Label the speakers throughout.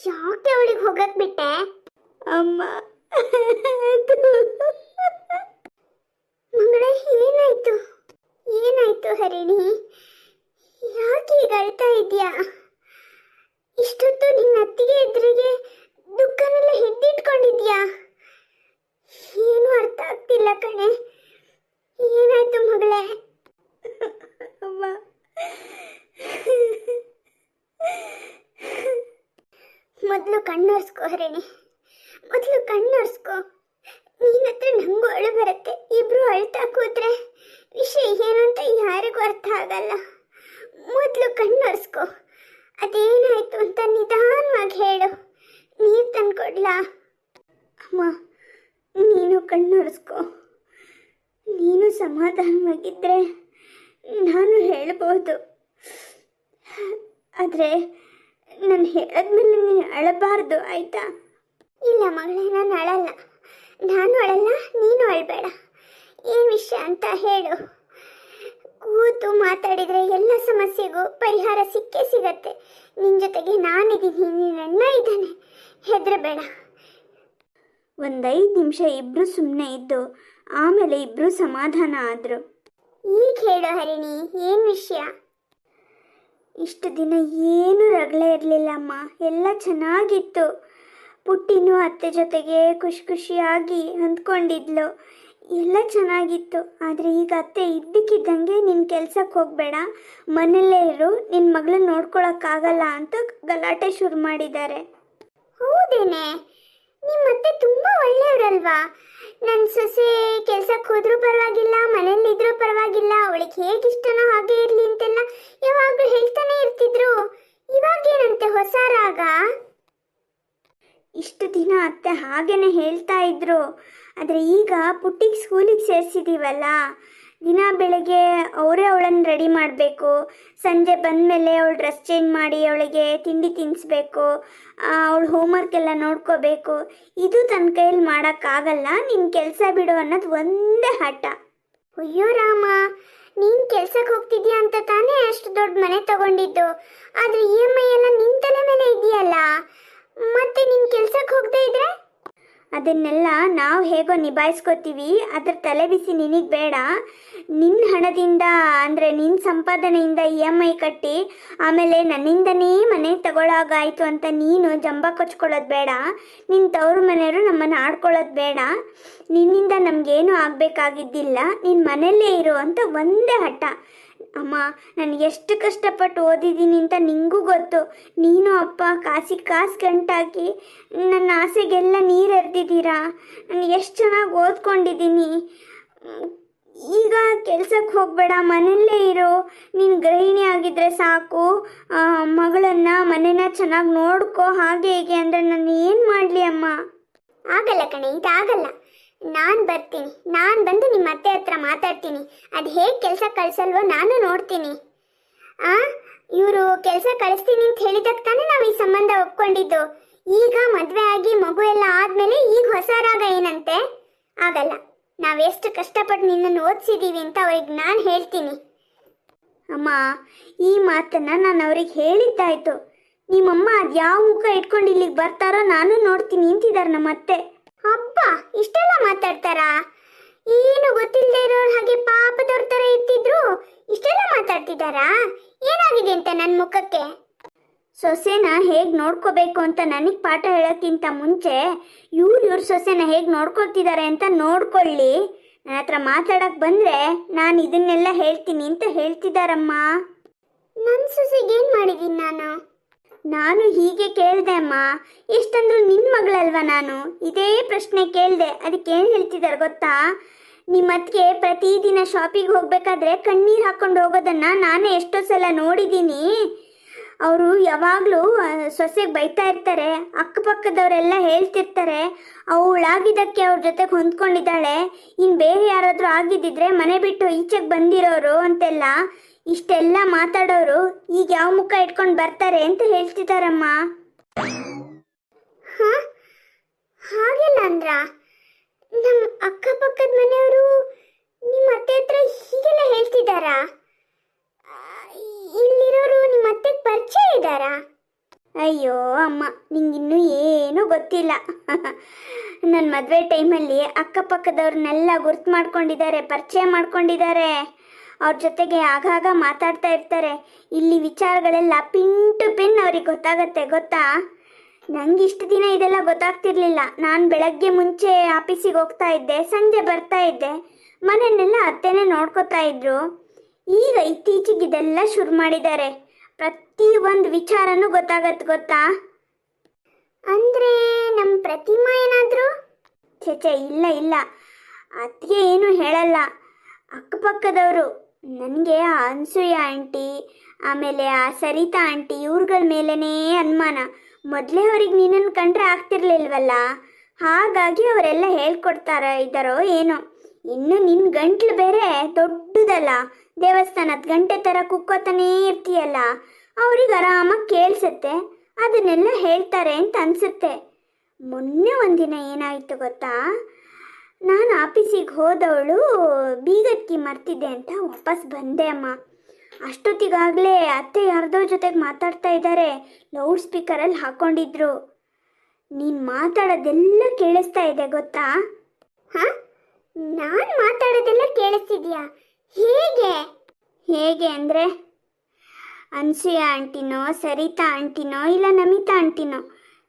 Speaker 1: ಯಾಕೆ ಅವಳಿಗೆ ಹೋಗಕ್ ಬಿಟ್ಟೆ?
Speaker 2: ಅಮ್ಮ
Speaker 1: ಮಗಳೇ, ಏನಾಯ್ತು? ಏನಾಯ್ತು ಹರಿಣಿ? ಯಾಕೆ ಈಗ ಅಳ್ತಾ ಇದೆಯಾ? ಇಷ್ಟೊತ್ತು ನಿನ್ನ ಅತ್ತಿಗೆ ಎದುರಿಗೆ ದುಃಖನೆಲ್ಲ ಹಿಡ್ದಿಟ್ಕೊಂಡಿದ್ಯಾ? ಏನು ಅರ್ಥ ಆಗ್ತಿಲ್ಲ ಕಣೆ. ಏನಾಯ್ತು ಮಗಳೇ?
Speaker 2: ಅಮ್ಮ
Speaker 1: ಮೊದಲು ಕಣ್ಣೊರ್ಸ್ಕೋ ಹರಿಣಿ, ಮೊದಲು ಕಣ್ಣೊರ್ಸ್ಕೋ. ನೀನ್ ಹತ್ರ ನಂಗೂ ಅಳು ಬರುತ್ತೆ. ಇಬ್ರು ಅಳ್ತಾ ಕೂತ್ರೆ ವಿಷಯ ಏನು ಅಂತ ಯಾರಿಗೂ ಅರ್ಥ ಆಗಲ್ಲ. ಮೊದಲು ಕಣ್ಣೊರ್ಸ್ಕೋ. ಅದೇನಾಯ್ತು ಅಂತ ನಿಧಾನವಾಗಿ ಹೇಳು. ನೀರು ತಂದ್ಕೊಡ್ಲಾ?
Speaker 2: ಅಮ್ಮ, ನೀನು ಕಣ್ಣೊರೆಸ್ಕೋ. ನೀನು ಸಮಾಧಾನವಾಗಿದ್ದರೆ ನಾನು ಹೇಳ್ಬೋದು. ಆದರೆ ನಾನು ಹೇಳಿದ್ಮೇಲೆ ನೀನು ಅಳಬಾರ್ದು, ಆಯಿತಾ?
Speaker 1: ಇಲ್ಲ ಮಗಳೇ, ನಾನು ಅಳಲ್ಲ. ನಾನು ಅಳಲ್ಲ, ನೀನು ಅಳಬೇಡ. ಏನು ವಿಷಯ ಅಂತ ಹೇಳು. ಕೂತು ಮಾತಾಡಿದರೆ ಎಲ್ಲ ಸಮಸ್ಯೆಗೂ ಪರಿಹಾರ ಸಿಕ್ಕೇ ಸಿಗತ್ತೆ. ನಿನ್ನ ಜೊತೆಗೆ ನಾನಿದ್ದೀನಿ, ನಿನ್ನ ಇದ್ದಾನೆ. ಹೆದರಬೇಡ.
Speaker 2: ಒಂದು 5 ನಿಮಿಷ ಇಬ್ಬರು ಸುಮ್ಮನೆ ಇದ್ದು ಆಮೇಲೆ ಇಬ್ಬರು ಸಮಾಧಾನ ಆದರು.
Speaker 1: ಈಗ ಹೇಳು ಹರಿಣಿ, ಏನು ವಿಷಯ?
Speaker 2: ಇಷ್ಟು ದಿನ ಏನೂ ರಗಳೆ ಇರಲಿಲ್ಲಮ್ಮ, ಎಲ್ಲ ಚೆನ್ನಾಗಿತ್ತು. ಪುಟ್ಟಿನೂ ಅತ್ತೆ ಜೊತೆಗೆ ಖುಷಿ ಖುಷಿಯಾಗಿ ಹೊಂದ್ಕೊಂಡಿದ್ಲು, ಎಲ್ಲ ಚೆನ್ನಾಗಿತ್ತು. ಆದರೆ ಈಗ ಅತ್ತೆ ಇದ್ದಕ್ಕಿದ್ದಂಗೆ ನಿನ್ನ ಕೆಲ್ಸಕ್ಕೆ ಹೋಗಬೇಡ, ಮನೆಯಲ್ಲೇ ಇರು, ನಿನ್ನ ಮಗಳನ್ನ ನೋಡ್ಕೊಳಕ್ಕಾಗಲ್ಲ ಅಂತ ಗಲಾಟೆ ಶುರು ಮಾಡಿದ್ದಾರೆ.
Speaker 1: ಹೌದೇನೆ? ನಿಮ್ಮತ್ತೆ ತುಂಬ ಒಳ್ಳೆಯವರಲ್ವಾ? ನನ್ನ ಸೊಸೆ ಕೆಲ್ಸಕ್ಕೆ ಹೋದ್ರೂ ಪರವಾಗಿಲ್ಲ, ಮನೇಲಿದ್ರೂ ಪರವಾಗಿಲ್ಲ, ಅವಳಿಗೆ ಹೇಗೆ ಇಷ್ಟನೋ ಹಾಗೆ ಇರಲಿ ಅಂತೆಲ್ಲ ಯಾವಾಗಲೂ ಹೇಳ್ತಾನೆ ಇರ್ತಿದ್ರು. ಇವಾಗೇನಂತೆ ಹೊಸ ರಾಗ?
Speaker 2: ಇಷ್ಟು ದಿನ ಅತ್ತೆ ಹಾಗೇನೆ ಹೇಳ್ತಾ ಇದ್ರು. ಆದರೆ ಈಗ ಪುಟ್ಟಿಗೆ ಸ್ಕೂಲಿಗೆ ಸೇರಿಸಿದ್ದೀವಲ್ಲ, ದಿನ ಬೆಳಗ್ಗೆ ಅವರೇ ಅವಳನ್ನು ರೆಡಿ ಮಾಡಬೇಕು, ಸಂಜೆ ಬಂದಮೇಲೆ ಅವಳು ಡ್ರೆಸ್ ಚೇಂಜ್ ಮಾಡಿ ಅವಳಿಗೆ ತಿಂಡಿ ತಿನ್ನಿಸ್ಬೇಕು, ಅವಳು ಹೋಮ್ವರ್ಕ್ ಎಲ್ಲ ನೋಡ್ಕೋಬೇಕು. ಇದು ತನ್ನ ಕೈಯಲ್ಲಿ ಮಾಡೋಕ್ಕಾಗಲ್ಲ, ನಿನ್ನ ಕೆಲಸ ಬಿಡು ಅನ್ನೋದು ಒಂದೇ ಹಠ.
Speaker 1: ಅಯ್ಯೋ ರಾಮ, ನೀನು ಕೆಲ್ಸಕ್ಕೆ ಹೋಗ್ತಿದ್ಯಾ ಅಂತ ತಾನೇ ಅಷ್ಟು ದೊಡ್ಡ ಮನೆ ತಗೊಂಡಿದ್ದು. ಆದರೆ EMI ಎಲ್ಲ ನಿನ್ನ ತಲೆ ಮೇಲೆ ಇದೆಯಲ್ಲ, ಮತ್ತೆ ನೀನು ಕೆಲ್ಸಕ್ಕೆ ಹೋಗದೇ ಇದ್ರೆ?
Speaker 2: ಅದನ್ನೆಲ್ಲ ನಾವು ಹೇಗೋ ನಿಭಾಯಿಸ್ಕೋತೀವಿ, ಅದ್ರ ತಲೆ ಬಿಸಿ ನಿನಗೆ ಬೇಡ. ನಿನ್ನ ಹಣದಿಂದ ಅಂದರೆ ನಿನ್ನ ಸಂಪಾದನೆಯಿಂದ EMI ಕಟ್ಟಿ ಆಮೇಲೆ ನನ್ನಿಂದನೇ ಮನೆ ತಗೊಳ್ಳೋಗಾಯಿತು ಅಂತ ನೀನು ಜಂಬ ಕೊಚ್ಕೊಳ್ಳೋದು ಬೇಡ. ನಿನ್ನ ತವರು ಮನೆಯವರು ನಮ್ಮನ್ನು ಆಡ್ಕೊಳ್ಳೋದು ಬೇಡ. ನಿನ್ನಿಂದ ನಮಗೇನು ಆಗಬೇಕಾಗಿದ್ದಿಲ್ಲ, ನೀನು ಮನೆಯಲ್ಲೇ ಇರು ಅಂತ ಒಂದೇ ಹಠ. ಅಮ್ಮ, ನಾನು ಎಷ್ಟು ಕಷ್ಟಪಟ್ಟು ಓದಿದ್ದೀನಿ ಅಂತ ನಿಂಗೂ ಗೊತ್ತು. ನೀನು ಅಪ್ಪ ಕಾಸಿಗೆ ಕಾಸು ಗಂಟಾಕಿ ನನ್ನ ಆಸೆಗೆಲ್ಲ ನೀರು ಎರೆದಿದ್ದೀರಾ. ನಾನು ಎಷ್ಟು ಚೆನ್ನಾಗಿ ಓದ್ಕೊಂಡಿದ್ದೀನಿ. ಈಗ ಕೆಲ್ಸಕ್ಕೆ ಹೋಗಬೇಡ, ಮನೆಯಲ್ಲೇ ಇರು. ನೀನು ಗೃಹಿಣಿ ಆಗಿದ್ದರೆ ಸಾಕು, ಮಗಳನ್ನು ಮನೆನ ಚೆನ್ನಾಗಿ ನೋಡ್ಕೋ. ಹಾಗೆ ಹೀಗೆ ಅಂದರೆ ನಾನು ಏನು ಮಾಡಲಿ ಅಮ್ಮ?
Speaker 1: ಆಗಲ್ಲ ಕಣೆ, ಇದಾಗಲ್ಲ. ನಾನು ಬರ್ತೀನಿ, ನಾನು ಬಂದು ನಿಮ್ಮ ಅತ್ತೆ ಹತ್ರ ಮಾತಾಡ್ತೀನಿ. ಅದು ಹೇಗೆ ಕೆಲಸ ಕಳಿಸಲ್ವೋ ನಾನು ನೋಡ್ತೀನಿ. ಇವರು ಕೆಲಸ ಕಳಿಸ್ತೀನಿ ಅಂತ ಹೇಳಿದಕ್ಕೆ ತಾನೇ ನಾವು ಈ ಸಂಬಂಧ ಒಪ್ಕೊಂಡಿದ್ದು. ಈಗ ಮದುವೆ ಆಗಿ ಮಗು ಎಲ್ಲ ಆದಮೇಲೆ ಈಗ ಹೊಸ ರಾಗ ಏನಂತೆ? ಆಗಲ್ಲ. ನಾವೆಷ್ಟು ಕಷ್ಟಪಟ್ಟು ನಿನ್ನನ್ನು ಓದಿಸಿದ್ದೀವಿ ಅಂತ ಅವ್ರಿಗೆ ನಾನು ಹೇಳ್ತೀನಿ.
Speaker 2: ಅಮ್ಮ, ಈ ಮಾತನ್ನು ನಾನು ಅವ್ರಿಗೆ ಹೇಳಿದ್ದಾಯ್ತು. ನಿಮ್ಮಮ್ಮ ಅದು ಯಾವ ಮುಖ ಇಟ್ಕೊಂಡು ಇಲ್ಲಿಗೆ ಬರ್ತಾರೋ ನಾನು ನೋಡ್ತೀನಿ ಅಂತಿದ್ದಾರೆ ನಮ್ಮತ್ತೆ.
Speaker 1: ಅಪ್ಪ ಇಷ್ಟೆಲ್ಲ ಮಾತಾಡ್ತಾರಾ? ಏನು ಗೊತ್ತಿಲ್ಲದೆ ಇರೋರು ಹಾಗೆ ಪಾಪದವ್ರ ಥರ ಇರ್ತಿದ್ರು, ಇಷ್ಟೆಲ್ಲ ಮಾತಾಡ್ತಿದ್ದಾರಾ? ಏನಾಗಿದೆ ಅಂತ ನನ್ನ ಮುಖಕ್ಕೆ?
Speaker 2: ಸೊಸೆನ ಹೇಗೆ ನೋಡ್ಕೋಬೇಕು ಅಂತ ನನಗೆ ಪಾಠ ಹೇಳೋಕ್ಕಿಂತ ಮುಂಚೆ ಇವ್ರ ಸೊಸೆನ ಹೇಗೆ ನೋಡ್ಕೊಳ್ತಿದ್ದಾರೆ ಅಂತ ನೋಡ್ಕೊಳ್ಳಿ. ನನ್ನ ಹತ್ರ ಮಾತಾಡಕ್ಕೆ ಬಂದರೆ ನಾನು ಇದನ್ನೆಲ್ಲ ಹೇಳ್ತೀನಿ ಅಂತ ಹೇಳ್ತಿದ್ದಾರಮ್ಮ.
Speaker 1: ನನ್ನ ಸೊಸೆಗೆ ಏನು ಮಾಡಿದ್ದೀನಿ
Speaker 2: ನಾನು ಹೀಗೆ ಕೇಳಿದೆ ಅಮ್ಮ. ಎಷ್ಟಂದ್ರೂ ನಿನ್ನ ಮಗಳಲ್ವ ನಾನು? ಇದೇ ಪ್ರಶ್ನೆ ಕೇಳಿದೆ. ಅದಕ್ಕೆ ಏನು ಹೇಳ್ತಿದ್ದಾರೆ ಗೊತ್ತಾ? ನಿಮ್ಮತ್ತಿಗೆ ಪ್ರತಿದಿನ ಶಾಪಿಗೆ ಹೋಗಬೇಕಾದ್ರೆ ಕಣ್ಣೀರು ಹಾಕ್ಕೊಂಡು ಹೋಗೋದನ್ನು ನಾನೇ ಎಷ್ಟೋ ಸಲ ನೋಡಿದ್ದೀನಿ. ಅವರು ಯಾವಾಗಲೂ ಸೊಸೆಗೆ ಬೈತಾ ಇರ್ತಾರೆ, ಅಕ್ಕಪಕ್ಕದವರೆಲ್ಲ ಹೇಳ್ತಿರ್ತಾರೆ ಅವಳಾಗಿದ್ದಕ್ಕೆ ಅವ್ರ ಜೊತೆಗೆ ಹೊಂದ್ಕೊಂಡಿದ್ದಾಳೆ, ಇನ್ನು ಬೇರೆ ಯಾರಾದರೂ ಆಗಿದ್ದಿದ್ರೆ ಮನೆ ಬಿಟ್ಟು ಈಚೆಗೆ ಬಂದಿರೋರು ಅಂತೆಲ್ಲ. ಇಷ್ಟೆಲ್ಲ ಮಾತಾಡೋರು ಈಗ ಯಾವ ಮುಖ ಇಟ್ಕೊಂಡು ಬರ್ತಾರೆ ಅಂತ ಹೇಳ್ತಿದ್ದಾರಮ್ಮ.
Speaker 1: ಹಾಗೆಲ್ಲ ಅಂದ್ರ? ನಮ್ಮ ಅಕ್ಕಪಕ್ಕದ ಮನೆಯವರು ನಿಮ್ಮ ಅತ್ತೆ ಹತ್ರ ಹೀಗೆಲ್ಲ ಹೇಳ್ತಿದ್ದಾರಾ? ಇಲ್ಲಿರೋರು ನಿಮ್ಮ ಅತ್ತೆಗೆ ಪರಿಚಯ ಇದ್ದಾರಾ?
Speaker 2: ಅಯ್ಯೋ ಅಮ್ಮ, ನಿಂಗಿನ್ನೂ ಏನೂ ಗೊತ್ತಿಲ್ಲ. ನನ್ನ ಮದುವೆ ಟೈಮಲ್ಲಿ ಅಕ್ಕಪಕ್ಕದವ್ರನ್ನೆಲ್ಲ ಗುರ್ತು ಮಾಡ್ಕೊಂಡಿದ್ದಾರೆ, ಪರಿಚಯ ಮಾಡ್ಕೊಂಡಿದ್ದಾರೆ. ಅವ್ರ ಜೊತೆಗೆ ಆಗಾಗ ಮಾತಾಡ್ತಾ ಇರ್ತಾರೆ. ಇಲ್ಲಿ ವಿಚಾರಗಳೆಲ್ಲ ಪಿನ್ ಟು ಪಿನ್ ಅವ್ರಿಗೆ ಗೊತ್ತಾಗತ್ತೆ, ಗೊತ್ತಾ? ನಂಗೆ ಇಷ್ಟು ದಿನ ಇದೆಲ್ಲ ಗೊತ್ತಾಗ್ತಿರ್ಲಿಲ್ಲ. ನಾನು ಬೆಳಗ್ಗೆ ಮುಂಚೆ ಆಫೀಸಿಗೆ ಹೋಗ್ತಾ ಇದ್ದೆ, ಸಂಜೆ ಬರ್ತಾ ಇದ್ದೆ, ಮನೆಯನ್ನೆಲ್ಲ ಅತ್ತೆನೇ ನೋಡ್ಕೋತಾ ಇದ್ರು. ಈಗ ಇತ್ತೀಚೆಗೆ ಇದೆಲ್ಲ ಶುರು ಮಾಡಿದ್ದಾರೆ. ಪ್ರತಿ ಒಂದು ವಿಚಾರನೂ ಗೊತ್ತಾಗತ್ತೆ, ಗೊತ್ತಾ?
Speaker 1: ಅಂದ್ರೆ ನಮ್ಮ ಪ್ರತಿಮಾ ಏನಾದ್ರು?
Speaker 2: ಛೇ ಇಲ್ಲ ಇಲ್ಲ, ಅದಕ್ಕೆ ಏನು ಹೇಳಲ್ಲ. ಅಕ್ಕಪಕ್ಕದವರು ನನಗೆ ಆ ಅನ್ಸೂಯ ಆಂಟಿ, ಆಮೇಲೆ ಆ ಸರಿತಾ ಆಂಟಿ, ಇವ್ರುಗಳ ಮೇಲೇ ಅನುಮಾನ. ಮೊದಲೇ ಅವ್ರಿಗೆ ನಿನ್ನನ್ನು ಕಂಡ್ರೆ ಆಗ್ತಿರ್ಲಿಲ್ವಲ್ಲ, ಹಾಗಾಗಿ ಅವರೆಲ್ಲ ಹೇಳ್ಕೊಡ್ತಾರ ಇದ್ದಾರೋ ಏನೋ. ಇನ್ನು ನಿನ್ನ ಗಂಟ್ಲು ಬೇರೆ ದೊಡ್ಡದಲ್ಲ, ದೇವಸ್ಥಾನದ ಗಂಟೆ ಥರ ಕುಕ್ಕೋತಾನೇ ಇರ್ತೀಯಲ್ಲ, ಅವ್ರಿಗೆ ಆರಾಮಾಗಿ ಕೇಳಿಸುತ್ತೆ, ಅದನ್ನೆಲ್ಲ ಹೇಳ್ತಾರೆ ಅಂತ ಅನಿಸುತ್ತೆ. ಮೊನ್ನೆ ಒಂದಿನ ಏನಾಯಿತು ಗೊತ್ತಾ? ನಾನು ಆಫೀಸಿಗೆ ಹೋದವಳು ಬೀಗದ ಕೀ ಮರ್ತಿದ್ದೆ ಅಂತ ವಾಪಸ್ ಬಂದೆ ಅಮ್ಮ. ಅಷ್ಟೊತ್ತಿಗಾಗಲೇ ಅತ್ತೆ ಯಾರ್ದೋ ಜೊತೆಗೆ ಮಾತಾಡ್ತಾ ಇದ್ದಾರೆ, ಲೌಡ್ ಸ್ಪೀಕರಲ್ಲಿ ಹಾಕ್ಕೊಂಡಿದ್ರು. ನೀನು ಮಾತಾಡೋದೆಲ್ಲ ಕೇಳಿಸ್ತಾ ಇದೆ, ಗೊತ್ತಾ?
Speaker 1: ಹಾಂ, ನಾನು ಮಾತಾಡೋದೆಲ್ಲ ಕೇಳಿಸ್ತಿದ್ಯಾ? ಹೇಗೆ?
Speaker 2: ಹೇಗೆ ಅಂದರೆ, ಅನ್ಸೂಯ ಆಂಟಿನೋ, ಸರಿತಾ ಆಂಟಿನೋ, ಇಲ್ಲ ನಮಿತಾ ಆಂಟಿನೋ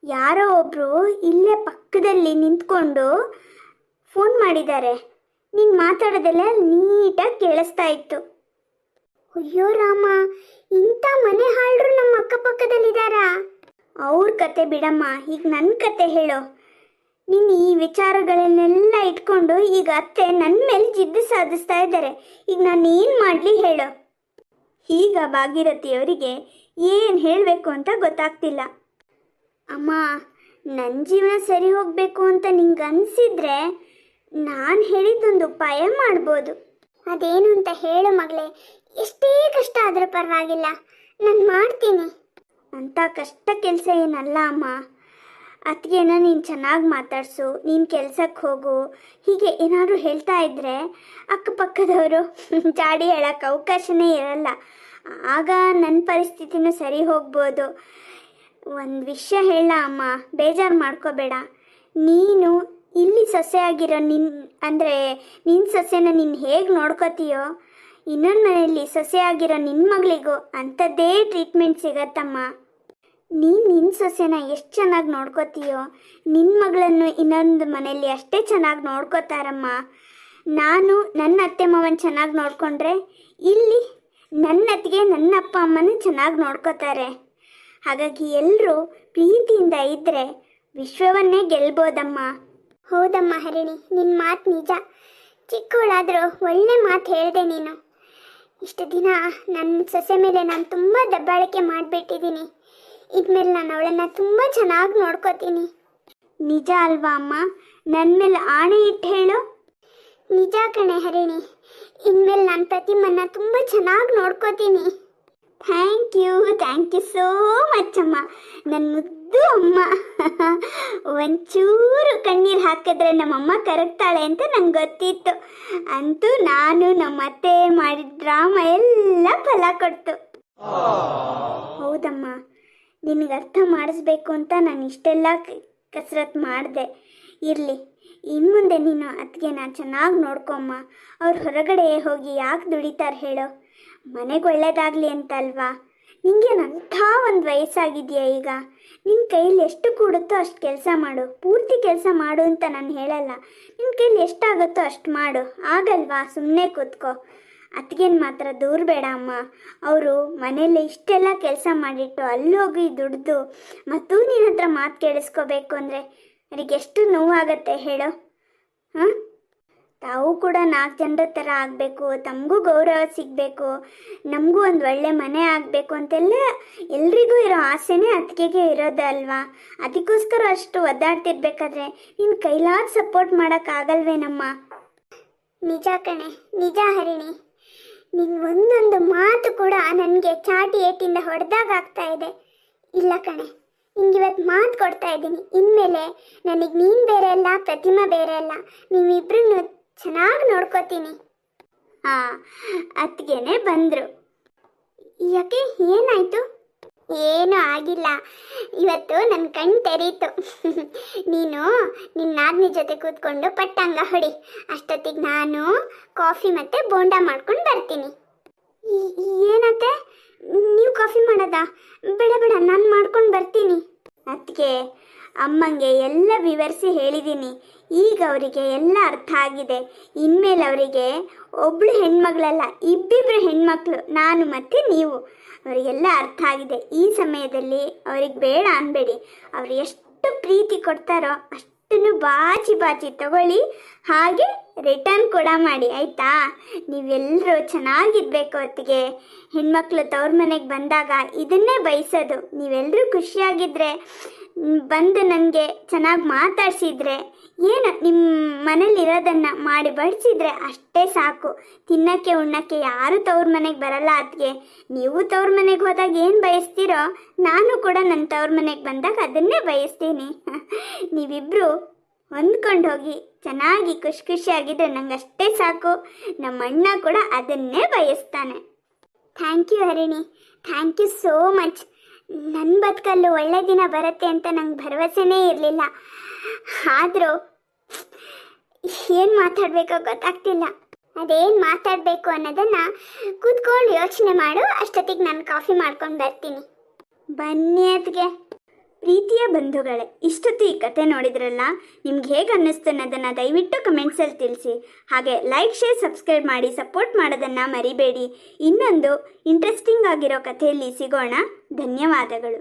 Speaker 2: ಯಾರೋ ಒಬ್ಬರು ಇಲ್ಲೇ ಪಕ್ಕದಲ್ಲಿ ನಿಂತ್ಕೊಂಡು ಫೋನ್ ಮಾಡಿದ್ದಾರೆ. ನೀನು ಮಾತಾಡೋದೆಲ್ಲ ನೀಟಾಗಿ ಕೇಳಿಸ್ತಾ ಇತ್ತು.
Speaker 1: ಅಯ್ಯೋ ರಾಮ, ಇಂಥ ಮನೆ ಹಾಳ್ರು ನಮ್ಮ ಅಕ್ಕಪಕ್ಕದಲ್ಲಿದ್ದಾರಾ?
Speaker 2: ಅವ್ರ ಕತೆ ಬಿಡಮ್ಮ, ಈಗ ನನ್ನ ಕತೆ ಹೇಳೋ. ನೀನು ಈ ವಿಚಾರಗಳನ್ನೆಲ್ಲ ಇಟ್ಕೊಂಡು ಈಗ ಅತ್ತೆ ನನ್ನ ಮೇಲೆ ಜಿದ್ದು ಸಾಧಿಸ್ತಾ ಇದ್ದಾರೆ. ಈಗ ನಾನು ಏನು ಮಾಡಲಿ ಹೇಳೋ? ಈಗ ಭಾಗೀರಥಿಯವರಿಗೆ ಏನು ಹೇಳಬೇಕು ಅಂತ ಗೊತ್ತಾಗ್ತಿಲ್ಲ. ಅಮ್ಮ, ನನ್ನ ಜೀವನ ಸರಿ ಹೋಗಬೇಕು ಅಂತ ನಿಂಗೆ ಅನಿಸಿದ್ರೆ ನಾನು ಹೇಳಿದ್ದೊಂದು ಉಪಾಯ ಮಾಡ್ಬೋದು.
Speaker 1: ಅದೇನು ಅಂತ ಹೇಳು ಮಗಳೇ. ಎಷ್ಟೇ ಕಷ್ಟ ಆದರೂ ಪರವಾಗಿಲ್ಲ, ನಾನು ಮಾಡ್ತೀನಿ.
Speaker 2: ಅಂಥ ಕಷ್ಟ ಕೆಲಸ ಏನಲ್ಲ ಅಮ್ಮ. ಅದಕ್ಕೇನ ನೀನು ಚೆನ್ನಾಗಿ ಮಾತಾಡಿಸು, ನೀನು ಕೆಲ್ಸಕ್ಕೆ ಹೋಗು, ಹೀಗೆ ಏನಾದರೂ ಹೇಳ್ತಾ ಇದ್ದರೆ ಅಕ್ಕಪಕ್ಕದವರು ಜಾಡಿ ಹೇಳೋಕ್ಕೆ ಅವಕಾಶನೇ ಇರಲ್ಲ. ಆಗ ನನ್ನ ಪರಿಸ್ಥಿತಿನೂ ಸರಿ ಹೋಗ್ಬೋದು. ಒಂದು ವಿಷಯ ಹೇಳ ಅಮ್ಮ, ಬೇಜಾರು ಮಾಡ್ಕೋಬೇಡ. ನೀನು ಇಲ್ಲಿ ಸೊಸೆಯಾಗಿರೋ ಅಂದರೆ ನಿನ್ನ ಸೊಸೆನ ನೀನು ಹೇಗೆ ನೋಡ್ಕೋತೀಯೋ, ಇನ್ನೊಂದು ಮನೆಯಲ್ಲಿ ಸೊಸೆಯಾಗಿರೋ ನಿನ್ನ ಮಗಳಿಗೂ ಅಂಥದ್ದೇ ಟ್ರೀಟ್ಮೆಂಟ್ ಸಿಗತ್ತಮ್ಮ. ನೀನು ನಿನ್ನ ಸೊಸೆನ ಎಷ್ಟು ಚೆನ್ನಾಗಿ ನೋಡ್ಕೋತೀಯೋ, ನಿನ್ನ ಮಗಳನ್ನು ಇನ್ನೊಂದು ಮನೆಯಲ್ಲಿ ಅಷ್ಟೇ ಚೆನ್ನಾಗಿ ನೋಡ್ಕೋತಾರಮ್ಮ. ನಾನು ನನ್ನ ಅತ್ತೆ ಮಾವನ ಚೆನ್ನಾಗಿ ನೋಡಿಕೊಂಡ್ರೆ ಇಲ್ಲಿ ನನ್ನ ಅತ್ತಿಗೆ ನನ್ನ ಅಪ್ಪ ಅಮ್ಮನೂ ಚೆನ್ನಾಗಿ ನೋಡ್ಕೋತಾರೆ. ಹಾಗಾಗಿ ಎಲ್ಲರೂ ಪ್ರೀತಿಯಿಂದ ಇದ್ದರೆ ವಿಶ್ವವನ್ನೇ ಗೆಲ್ಬೋದಮ್ಮ.
Speaker 1: ಹೌದಮ್ಮ ಹರಿಣಿ, ನಿನ್ನ ಮಾತು ನಿಜ. ಚಿಕ್ಕವಳಾದರೂ ಒಳ್ಳೆ ಮಾತು ಹೇಳಿದೆ ನೀನು. ಇಷ್ಟು ದಿನ ನನ್ನ ಸೊಸೆ ಮೇಲೆ ನಾನು ತುಂಬ ದಬ್ಬಾಳಿಕೆ ಮಾಡಿಬಿಟ್ಟಿದ್ದೀನಿ. ಇದ್ಮೇಲೆ ನಾನು ಅವಳನ್ನು ತುಂಬ ಚೆನ್ನಾಗಿ ನೋಡ್ಕೋತೀನಿ.
Speaker 2: ನಿಜ ಅಲ್ವಾ ಅಮ್ಮ? ನನ್ನ ಮೇಲೆ ಆಣೆ ಇಟ್ಟು ಹೇಳು.
Speaker 1: ನಿಜ ಕಣೆ ಹರಿಣಿ, ಇನ್ಮೇಲೆ ನಾನು ಪ್ರತಿಮನ್ನ ತುಂಬ ಚೆನ್ನಾಗಿ ನೋಡ್ಕೋತೀನಿ.
Speaker 2: ಥ್ಯಾಂಕ್ ಯು ಸೋ ಮಚ್ ಅಮ್ಮ, ನನ್ನ ಮುದ್ದು ಅಮ್ಮ. ಒಂಚೂರು ಕಣ್ಣೀರು ಹಾಕಿದ್ರೆ ನಮ್ಮಮ್ಮ ಕರಗ್ತಾಳೆ ಅಂತ ನಂಗೆ ಗೊತ್ತಿತ್ತು. ಅಂತೂ ನಾನು ನಮ್ಮ ಅತ್ತೆ ಮಾಡಿದ ಡ್ರಾಮ ಎಲ್ಲ ಫಲ ಕೊಡ್ತು. ಹೌದಮ್ಮ, ನಿನಗೆ ಅರ್ಥ ಮಾಡಿಸ್ಬೇಕು ಅಂತ ನಾನು ಇಷ್ಟೆಲ್ಲ ಕಸರತ್ತು ಮಾಡಿದೆ. ಇರಲಿ, ಇನ್ನು ಮುಂದೆ ನೀನು ಅತ್ತಿಗೆನ ಚೆನ್ನಾಗಿ ನೋಡ್ಕೊಮ್ಮ. ಅವ್ರು ಹೊರಗಡೆ ಹೋಗಿ ಯಾಕೆ ದುಡಿತಾರೆ ಹೇಳೋ? ಮನೆಗೆ ಒಳ್ಳೇದಾಗಲಿ ಅಂತ ಅಲ್ವಾ? ನಿಂಗೇನಂಥ ಒಂದು ವಯಸ್ಸಾಗಿದೆಯಾ ಈಗ? ನಿನ್ನ ಕೈಲಿ ಎಷ್ಟು ಕೂಡುತ್ತೋ ಅಷ್ಟು ಕೆಲಸ ಮಾಡು. ಪೂರ್ತಿ ಕೆಲಸ ಮಾಡು ಅಂತ ನಾನು ಹೇಳಲ್ಲ, ನಿನ್ನ ಕೈಲಿ ಎಷ್ಟಾಗುತ್ತೋ ಅಷ್ಟು ಮಾಡು. ಆಗಲ್ವಾ? ಸುಮ್ಮನೆ ಕೂತ್ಕೋ. ಅತ್ತಿಗೆನ ಮಾತ್ರ ದೂರ ಬೇಡ ಅಮ್ಮ. ಅವರು ಮನೇಲಿ ಇಷ್ಟೆಲ್ಲ ಕೆಲಸ ಮಾಡಿಟ್ಟು ಅಲ್ಲೋಗಿ ದುಡ್ದು ಮತ್ತು ನಿನ್ನ ಹತ್ರ ಮಾತು ಕೇಳಿಸ್ಕೋಬೇಕು ಅಂದರೆ ಅವರಿಗೆ ಎಷ್ಟು ನೋವಾಗತ್ತೆ ಹೇಳೋ? ಹಾಂ, ತಾವು ಕೂಡ 4 ಜನರ ಥರ ಆಗಬೇಕು, ತಮಗೂ ಗೌರವ ಸಿಗಬೇಕು, ನಮಗೂ ಒಂದು ಒಳ್ಳೆ ಮನೆ ಆಗಬೇಕು ಅಂತೆಲ್ಲ ಎಲ್ರಿಗೂ ಇರೋ ಆಸೆನೇ ಅತ್ತಿಗೆಗೆ ಇರೋದಲ್ವಾ? ಅದಕ್ಕೋಸ್ಕರ ಅಷ್ಟು ಒದ್ದಾಡ್ತಿರ್ಬೇಕಾದ್ರೆ ನಿನ್ನ ಕೈಲಾದ ಸಪೋರ್ಟ್ ಮಾಡೋಕ್ಕಾಗಲ್ವೇನಮ್ಮ?
Speaker 1: ನಿಜ ಕಣೆ, ನಿಜ ಹರಿಣಿ. ನಿನ್ನ ಒಂದೊಂದು ಮಾತು ಕೂಡ ನನಗೆ ಚಾಟಿ ಏಟಿಂದ ಹೊಡೆದಾಗ ಆಗ್ತಾ ಇದೆ. ಇಲ್ಲ ಕಣೆ, ನಿಂಗಿವತ್ತು ಮಾತು ಕೊಡ್ತಾ ಇದ್ದೀನಿ. ಇನ್ಮೇಲೆ ನನಗೆ ನೀನು ಬೇರೆ ಅಲ್ಲ, ಪ್ರತಿಮಾ ಬೇರೆ ಅಲ್ಲ, ನೀವಿಬ್ರನ್ನು ಚೆನ್ನಾಗಿ ನೋಡ್ಕೋತೀನಿ.
Speaker 2: ಹಾಂ, ಅತ್ತಿಗೆನೇ ಬಂದರು.
Speaker 1: ಯಾಕೆ, ಏನಾಯಿತು? ಏನೂ ಆಗಿಲ್ಲ. ಇವತ್ತು ನನ್ನ ಕಣ್ ತೆರೀತು. ನೀನು ನಿನ್ನ ನಾದ್ನಿ ಜೊತೆ ಕೂತ್ಕೊಂಡು ಪಟ್ಟಂಗ ಹೊಡಿ. ಅಷ್ಟೊತ್ತಿಗೆ ನಾನು ಕಾಫಿ ಮತ್ತೆ ಬೋಂಡ ಮಾಡ್ಕೊಂಡು ಬರ್ತೀನಿ. ಏನತ್ತೆ, ನೀವು ಕಾಫಿ ಮಾಡೋದಾ? ಬೇಡ ಬೇಡ, ನಾನು ಮಾಡ್ಕೊಂಡು ಬರ್ತೀನಿ.
Speaker 2: ಅದಕ್ಕೆ ಅಮ್ಮಂಗೆ ಎಲ್ಲ ವಿವರಿಸಿ ಹೇಳಿದ್ದೀನಿ. ಈಗ ಅವರಿಗೆ ಎಲ್ಲ ಅರ್ಥ ಆಗಿದೆ. ಇನ್ಮೇಲೆ ಅವರಿಗೆ ಒಬ್ಳು ಹೆಣ್ಮಗಳಲ್ಲ, ಇಬ್ಬಿಬ್ರು ಹೆಣ್ಮಕ್ಳು, ನಾನು ಮತ್ತು ನೀವು. ಅವರಿಗೆಲ್ಲ ಅರ್ಥ ಆಗಿದೆ. ಈ ಸಮಯದಲ್ಲಿ ಅವ್ರಿಗೆ ಬೇಡ ಅನ್ಬೇಡಿ. ಅವ್ರು ಎಷ್ಟು ಪ್ರೀತಿ ಕೊಡ್ತಾರೋ ಅಷ್ಟನ್ನು ಬಾಚಿ ಬಾಚಿ ತಗೊಳ್ಳಿ, ಹಾಗೆ ರಿಟರ್ನ್ ಕೂಡ ಮಾಡಿ, ಆಯಿತಾ? ನೀವೆಲ್ಲರೂ ಚೆನ್ನಾಗಿರ್ಬೇಕು. ಹೊತ್ತಿಗೆ ಹೆಣ್ಮಕ್ಳು ತವ್ರ ಮನೆಗೆ ಬಂದಾಗ ಇದನ್ನೇ ಬಯಸೋದು. ನೀವೆಲ್ಲರೂ ಖುಷಿಯಾಗಿದ್ದರೆ, ಬಂದು ನನಗೆ ಚೆನ್ನಾಗಿ ಮಾತಾಡಿಸಿದ್ರೆ, ಏನು ನಿಮ್ಮ ಮನೇಲಿರೋದನ್ನು ಮಾಡಿ ಬಡಿಸಿದ್ರೆ ಅಷ್ಟೇ ಸಾಕು. ತಿನ್ನೋಕ್ಕೆ ಉಣ್ಣೋಕ್ಕೆ ಯಾರು ತವ್ರ ಮನೆಗೆ ಬರಲ್ಲ. ಅದಕ್ಕೆ ನೀವು ತವ್ರ ಮನೆಗೆ ಹೋದಾಗ ಏನು ಬಯಸ್ತೀರೋ, ನಾನು ಕೂಡ ನನ್ನ ತವ್ರ ಮನೆಗೆ ಬಂದಾಗ ಅದನ್ನೇ ಬಯಸ್ತೀನಿ. ನೀವಿಬ್ಬರು ಹೊಂದ್ಕೊಂಡು ಹೋಗಿ ಚೆನ್ನಾಗಿ ಖುಷಿ ಖುಷಿಯಾಗಿದ್ದರೆ ನಂಗೆ ಅಷ್ಟೇ ಸಾಕು. ನಮ್ಮ ಅಣ್ಣ ಕೂಡ ಅದನ್ನೇ ಬಯಸ್ತಾನೆ.
Speaker 1: Thank you Harini, thank you so much. ನನ್ನ ಬದುಕಲ್ಲೂ ಒಳ್ಳೆ ದಿನ ಬರುತ್ತೆ ಅಂತ ನಂಗೆ ಭರವಸೆನೇ ಇರಲಿಲ್ಲ. ಆದರೂ ಏನು ಮಾತಾಡಬೇಕೋ ಗೊತ್ತಾಗ್ತಿಲ್ಲ. ಅದೇನು ಮಾತಾಡಬೇಕು ಅನ್ನೋದನ್ನು ಕೂತ್ಕೊಂಡು ಯೋಚನೆ ಮಾಡು. ಅಷ್ಟೊತ್ತಿಗೆ ನಾನು ಕಾಫಿ ಮಾಡ್ಕೊಂಡು ಬರ್ತೀನಿ.
Speaker 2: ಬನ್ನಿ ಅದಕ್ಕೆ. ಪ್ರೀತಿಯ ಬಂಧುಗಳೇ, ಇಷ್ಟೊತ್ತು ಈ ಕತೆ ನೋಡಿದ್ರಲ್ಲ, ನಿಮ್ಗೆ ಹೇಗೆ ಅನ್ನಿಸ್ತು ಅನ್ನೋದನ್ನು ದಯವಿಟ್ಟು ಕಮೆಂಟ್ಸಲ್ಲಿ ತಿಳಿಸಿ. ಹಾಗೆ ಲೈಕ್, ಶೇರ್, ಸಬ್ಸ್ಕ್ರೈಬ್ ಮಾಡಿ ಸಪೋರ್ಟ್ ಮಾಡೋದನ್ನು ಮರಿಬೇಡಿ. ಇನ್ನೊಂದು ಇಂಟ್ರೆಸ್ಟಿಂಗ್ ಆಗಿರೋ ಕಥೆಯಲ್ಲಿ ಸಿಗೋಣ. ಧನ್ಯವಾದಗಳು.